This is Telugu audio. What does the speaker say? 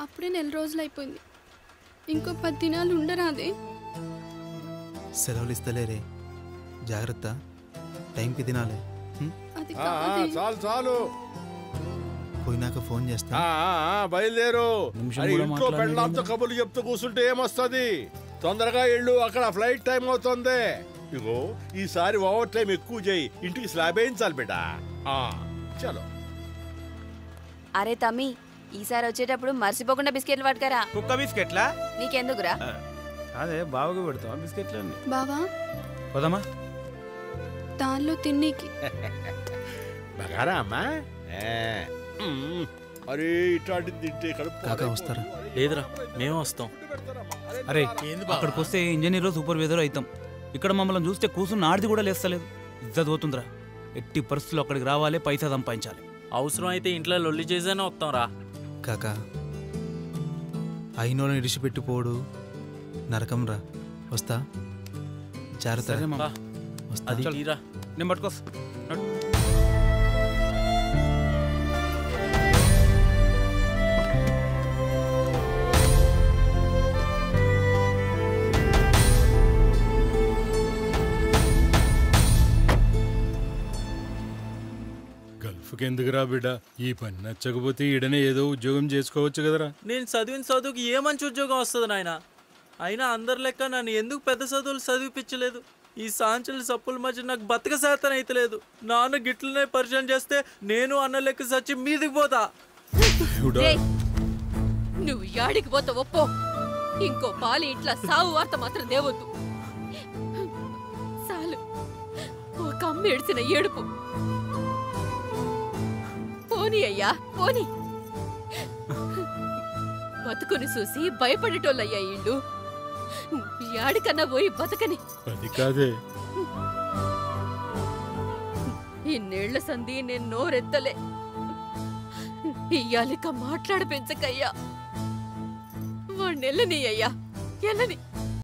అప్పుడే 4 రోజులు అయిపోయింది. ఇంకో 10 దినాలు ఉండరాదే? సెలవులు ఇస్తలేరే, జాగ్రత్త, టైంకి తినాలి. అది చాలు చాలు, పోయినాక ఫోన్ చేస్తా. బయలుదేరు. ఇంట్లో పెళ్ళాంతో కబుర్లు చెప్తూ కూర్చుంటే ఏమొస్తుంది? తొందరగా ఇళ్ళు, అక్కడ ఫ్లైట్ టైం అవుతుంది. ఇగో ఈసారి ఓవర్ టైం ఎక్కువ చేయి, ఇంటికి స్లాబ్ వేయించాలి బిడ్డ. చలో. అరే తమ్మి, ఈసారి వచ్చేటప్పుడు మర్చిపోకుండా బిస్కెట్లు పట్టుకరా. కుక్క బిస్కెట్లా? నీకెందుకురా? అదే బావకు పెడతావా బిస్కెట్లు? బావా పోదామా? దానిలో తిన్నీకి బగారా అమ్మా. అరే ఇట్లాంటిది తింటే కాకా వస్తారా? లేదురా, మేము వస్తాం. అరే అక్కడికి వస్తే ఇంజనీర్ సూపర్వైజర్ అవుతాం. ఇక్కడ మమ్మల్ని చూస్తే కూర్చున్న ఆడిది కూడా లేస్తలేదు. ఇజ్జత్ పోతుందిరా. ఎట్టి పరిస్థితుల్లో అక్కడికి రావాలి, పైసా సంపాదించాలి. అవసరం అయితే ఇంట్లో లొల్లి చేసేనే వస్తాం రా. కాకా అయినోళ్ళని ఇడిచిపెట్టిపోడు నరకం రా. వస్తా, జాగ్రత్త. అది తీరా, నేను పట్టుకోస్తా. ఎందుకురా బిడ్డ, ఈ పని నచ్చకపోతే ఈడనే ఏదో ఉద్యోగం చేసుకోవచ్చు కదరా. నేను చదివిన చదువుకి ఏ మంచి ఉద్యోగం వస్తుంది నాయన? అయినా అందరి లెక్క నన్ను ఎందుకు పెద్ద చదువులు చదివిపించలేదు? ఈ సాంచల సప్పుల మధ్య నాకు బతక శాతం అయితే లేదు. నాన్న గిట్లనే పరిచయం చేస్తే నేను అన్న లెక్క సచ్చి మీదికి పోతా. నువ్వు యాడికి పోతావో పో. ఇంకో పాలి ఇంట్లో సావు వార్త మాత్రం దేవద్దు. చాలు, ఒక అమ్మ ఏడ్చిన ఏడుపు. పోనీ అయ్యా, పోనీ. బతుకుని చూసి భయపడేటోళ్ళయ్యా ఇళ్ళు. యాడికన్నా పోయి బతకని. అది కాదే, ఇన్నేళ్ల సంధి నేను నోరెత్తలే. ఇయ్యాలిక మాట్లాడ పెంచకయ్యా. వాణ్ణెళ్ళని అయ్యా, ఎల్లని.